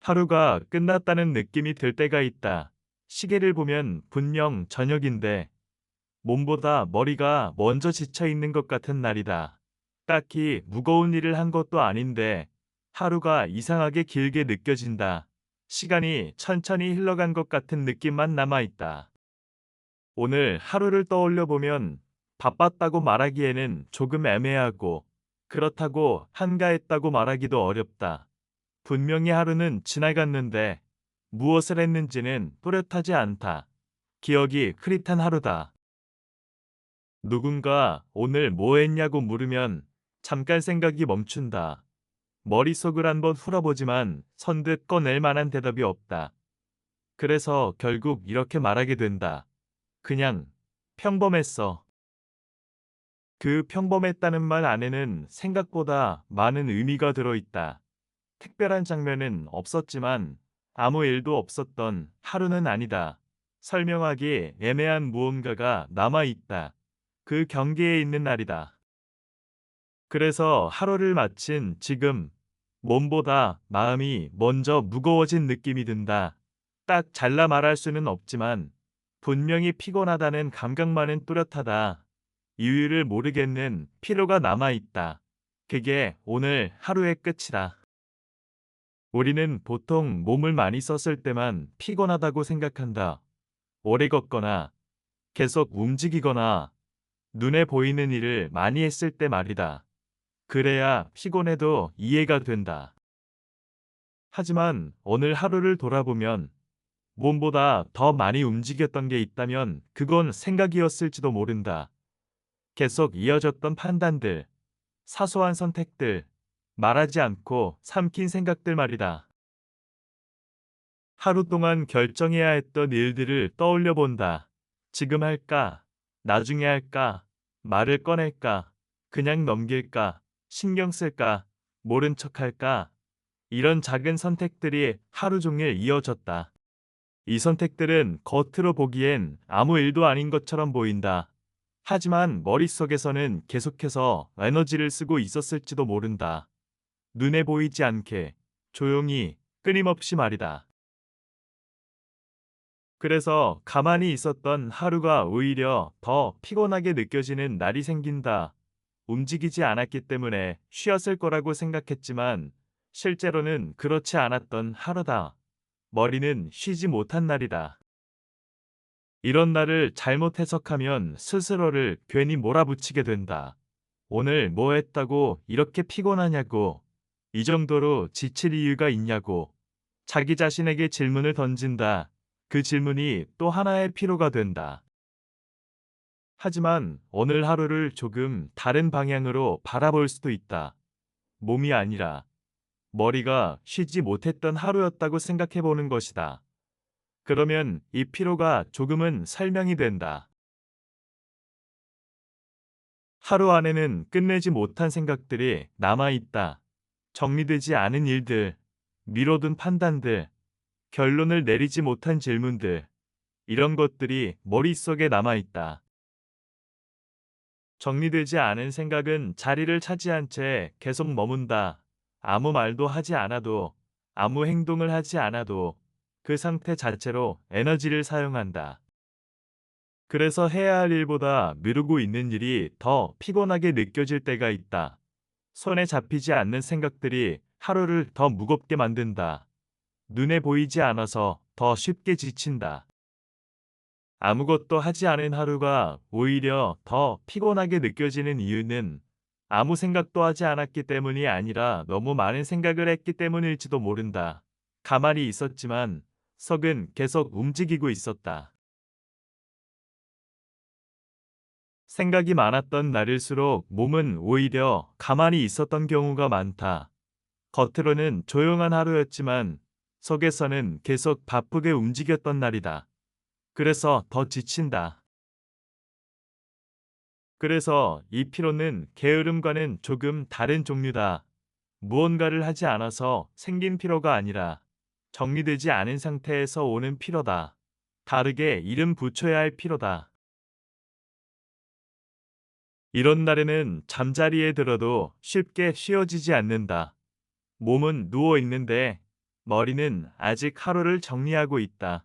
하루가 끝났다는 느낌이 들 때가 있다. 시계를 보면 분명 저녁인데 몸보다 머리가 먼저 지쳐 있는 것 같은 날이다. 딱히 무거운 일을 한 것도 아닌데 하루가 이상하게 길게 느껴진다. 시간이 천천히 흘러간 것 같은 느낌만 남아있다. 오늘 하루를 떠올려 보면 바빴다고 말하기에는 조금 애매하고 그렇다고 한가했다고 말하기도 어렵다. 분명히 하루는 지나갔는데 무엇을 했는지는 또렷하지 않다. 기억이 흐릿한 하루다. 누군가 오늘 뭐 했냐고 물으면 잠깐 생각이 멈춘다. 머릿속을 한번 풀어보지만 선뜻 꺼낼 만한 대답이 없다. 그래서 결국 이렇게 말하게 된다. 그냥 평범했어. 그 평범했다는 말 안에는 생각보다 많은 의미가 들어있다. 특별한 장면은 없었지만 아무 일도 없었던 하루는 아니다. 설명하기 애매한 무언가가 남아있다. 그 경계에 있는 날이다. 그래서 하루를 마친 지금 몸보다 마음이 먼저 무거워진 느낌이 든다. 딱 잘라 말할 수는 없지만 분명히 피곤하다는 감각만은 뚜렷하다. 이유를 모르겠는 피로가 남아있다. 그게 오늘 하루의 끝이다. 우리는 보통 몸을 많이 썼을 때만 피곤하다고 생각한다. 오래 걷거나 계속 움직이거나 눈에 보이는 일을 많이 했을 때 말이다. 그래야 피곤해도 이해가 된다. 하지만 오늘 하루를 돌아보면 몸보다 더 많이 움직였던 게 있다면 그건 생각이었을지도 모른다. 계속 이어졌던 판단들, 사소한 선택들, 말하지 않고 삼킨 생각들 말이다. 하루 동안 결정해야 했던 일들을 떠올려 본다. 지금 할까? 나중에 할까? 말을 꺼낼까? 그냥 넘길까? 신경 쓸까? 모른 척 할까? 이런 작은 선택들이 하루 종일 이어졌다. 이 선택들은 겉으로 보기엔 아무 일도 아닌 것처럼 보인다. 하지만 머릿속에서는 계속해서 에너지를 쓰고 있었을지도 모른다. 눈에 보이지 않게, 조용히, 끊임없이 말이다. 그래서 가만히 있었던 하루가 오히려 더 피곤하게 느껴지는 날이 생긴다. 움직이지 않았기 때문에 쉬었을 거라고 생각했지만 실제로는 그렇지 않았던 하루다. 머리는 쉬지 못한 날이다. 이런 날을 잘못 해석하면 스스로를 괜히 몰아붙이게 된다. 오늘 뭐 했다고 이렇게 피곤하냐고, 이 정도로 지칠 이유가 있냐고, 자기 자신에게 질문을 던진다. 그 질문이 또 하나의 피로가 된다. 하지만 오늘 하루를 조금 다른 방향으로 바라볼 수도 있다. 몸이 아니라 머리가 쉬지 못했던 하루였다고 생각해 보는 것이다. 그러면 이 피로가 조금은 설명이 된다. 하루 안에는 끝내지 못한 생각들이 남아있다. 정리되지 않은 일들, 미뤄둔 판단들, 결론을 내리지 못한 질문들, 이런 것들이 머릿속에 남아있다. 정리되지 않은 생각은 자리를 차지한 채 계속 머문다. 아무 말도 하지 않아도, 아무 행동을 하지 않아도 그 상태 자체로 에너지를 사용한다. 그래서 해야 할 일보다 미루고 있는 일이 더 피곤하게 느껴질 때가 있다. 손에 잡히지 않는 생각들이 하루를 더 무겁게 만든다. 눈에 보이지 않아서 더 쉽게 지친다. 아무것도 하지 않은 하루가 오히려 더 피곤하게 느껴지는 이유는 아무 생각도 하지 않았기 때문이 아니라 너무 많은 생각을 했기 때문일지도 모른다. 가만히 있었지만 속은 계속 움직이고 있었다. 생각이 많았던 날일수록 몸은 오히려 가만히 있었던 경우가 많다. 겉으로는 조용한 하루였지만 속에서는 계속 바쁘게 움직였던 날이다. 그래서 더 지친다. 그래서 이 피로는 게으름과는 조금 다른 종류다. 무언가를 하지 않아서 생긴 피로가 아니라 정리되지 않은 상태에서 오는 피로다. 다르게 이름 붙여야 할 피로다. 이런 날에는 잠자리에 들어도 쉽게 쉬어지지 않는다. 몸은 누워 있는데 머리는 아직 하루를 정리하고 있다.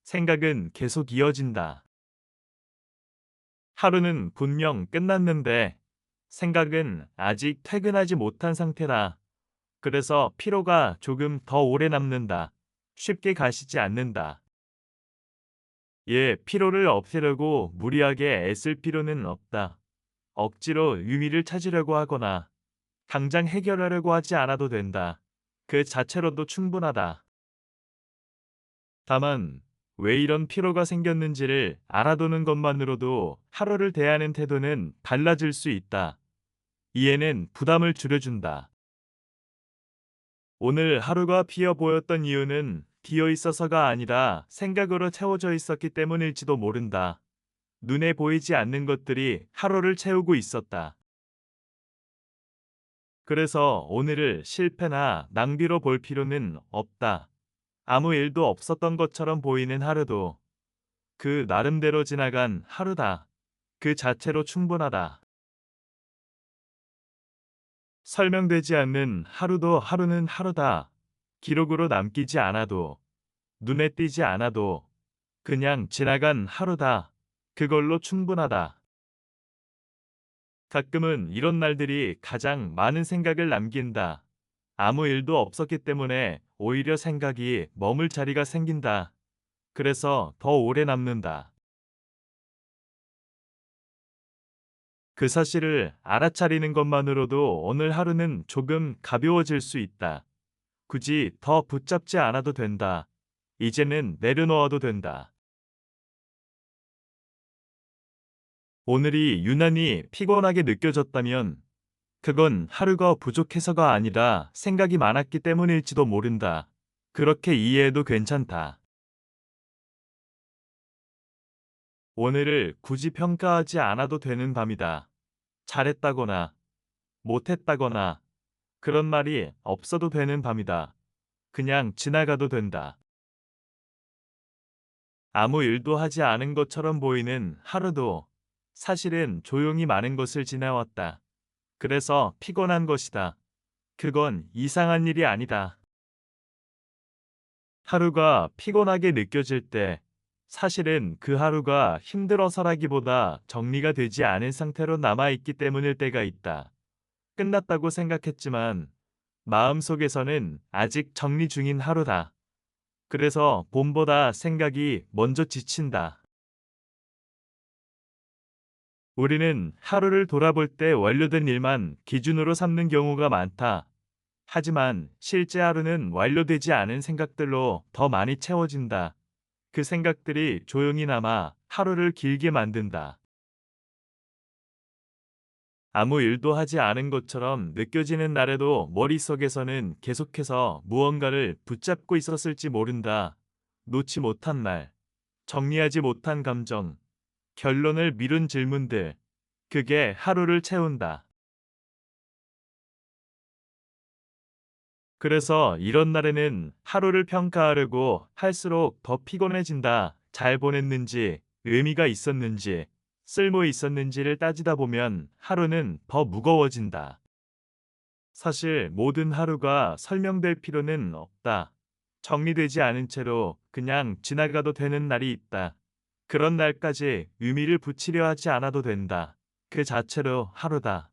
생각은 계속 이어진다. 하루는 분명 끝났는데 생각은 아직 퇴근하지 못한 상태다. 그래서 피로가 조금 더 오래 남는다. 쉽게 가시지 않는다. 피로를 없애려고 무리하게 애쓸 필요는 없다. 억지로 의미를 찾으려고 하거나 당장 해결하려고 하지 않아도 된다. 그 자체로도 충분하다. 다만 왜 이런 피로가 생겼는지를 알아두는 것만으로도 하루를 대하는 태도는 달라질 수 있다. 이해는 부담을 줄여준다. 오늘 하루가 비어 보였던 이유는 비어 있어서가 아니라 생각으로 채워져 있었기 때문일지도 모른다. 눈에 보이지 않는 것들이 하루를 채우고 있었다. 그래서 오늘을 실패나 낭비로 볼 필요는 없다. 아무 일도 없었던 것처럼 보이는 하루도 그 나름대로 지나간 하루다. 그 자체로 충분하다. 설명되지 않는 하루도 하루는 하루다. 기록으로 남기지 않아도, 눈에 띄지 않아도 그냥 지나간 하루다. 그걸로 충분하다. 가끔은 이런 날들이 가장 많은 생각을 남긴다. 아무 일도 없었기 때문에 오히려 생각이 머물 자리가 생긴다. 그래서 더 오래 남는다. 그 사실을 알아차리는 것만으로도 오늘 하루는 조금 가벼워질 수 있다. 굳이 더 붙잡지 않아도 된다. 이제는 내려놓아도 된다. 오늘이 유난히 피곤하게 느껴졌다면 그건 하루가 부족해서가 아니라 생각이 많았기 때문일지도 모른다. 그렇게 이해해도 괜찮다. 오늘을 굳이 평가하지 않아도 되는 밤이다. 잘했다거나 못했다거나 그런 말이 없어도 되는 밤이다. 그냥 지나가도 된다. 아무 일도 하지 않은 것처럼 보이는 하루도 사실은 조용히 많은 것을 지나왔다. 그래서 피곤한 것이다. 그건 이상한 일이 아니다. 하루가 피곤하게 느껴질 때 사실은 그 하루가 힘들어서라기보다 정리가 되지 않은 상태로 남아있기 때문일 때가 있다. 끝났다고 생각했지만 마음속에서는 아직 정리 중인 하루다. 그래서 봄보다 생각이 먼저 지친다. 우리는 하루를 돌아볼 때 완료된 일만 기준으로 삼는 경우가 많다. 하지만 실제 하루는 완료되지 않은 생각들로 더 많이 채워진다. 그 생각들이 조용히 남아 하루를 길게 만든다. 아무 일도 하지 않은 것처럼 느껴지는 날에도 머릿속에서는 계속해서 무언가를 붙잡고 있었을지 모른다. 놓지 못한 말, 정리하지 못한 감정, 결론을 미룬 질문들. 그게 하루를 채운다. 그래서 이런 날에는 하루를 평가하려고 할수록 더 피곤해진다. 잘 보냈는지, 의미가 있었는지, 쓸모 있었는지를 따지다 보면 하루는 더 무거워진다. 사실 모든 하루가 설명될 필요는 없다. 정리되지 않은 채로 그냥 지나가도 되는 날이 있다. 그런 날까지 의미를 붙이려 하지 않아도 된다. 그 자체로 하루다.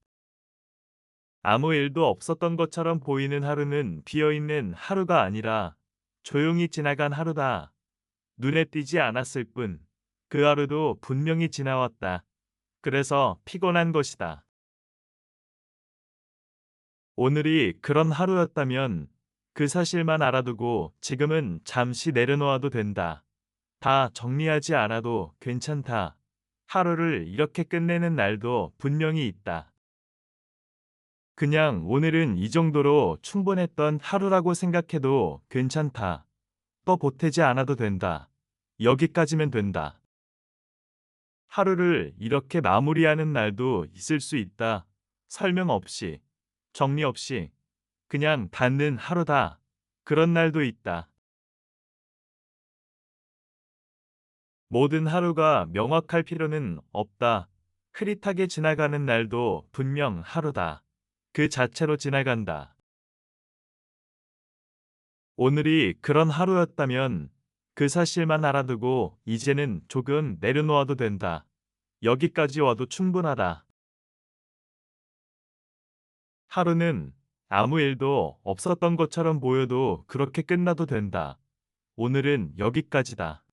아무 일도 없었던 것처럼 보이는 하루는 비어있는 하루가 아니라 조용히 지나간 하루다. 눈에 띄지 않았을 뿐 그 하루도 분명히 지나왔다. 그래서 피곤한 것이다. 오늘이 그런 하루였다면 그 사실만 알아두고 지금은 잠시 내려놓아도 된다. 다 정리하지 않아도 괜찮다. 하루를 이렇게 끝내는 날도 분명히 있다. 그냥 오늘은 이 정도로 충분했던 하루라고 생각해도 괜찮다. 또 보태지 않아도 된다. 여기까지면 된다. 하루를 이렇게 마무리하는 날도 있을 수 있다. 설명 없이, 정리 없이, 그냥 닿는 하루다. 그런 날도 있다. 모든 하루가 명확할 필요는 없다. 흐릿하게 지나가는 날도 분명 하루다. 그 자체로 지나간다. 오늘이 그런 하루였다면 그 사실만 알아두고 이제는 조금 내려놓아도 된다. 여기까지 와도 충분하다. 하루는 아무 일도 없었던 것처럼 보여도 그렇게 끝나도 된다. 오늘은 여기까지다.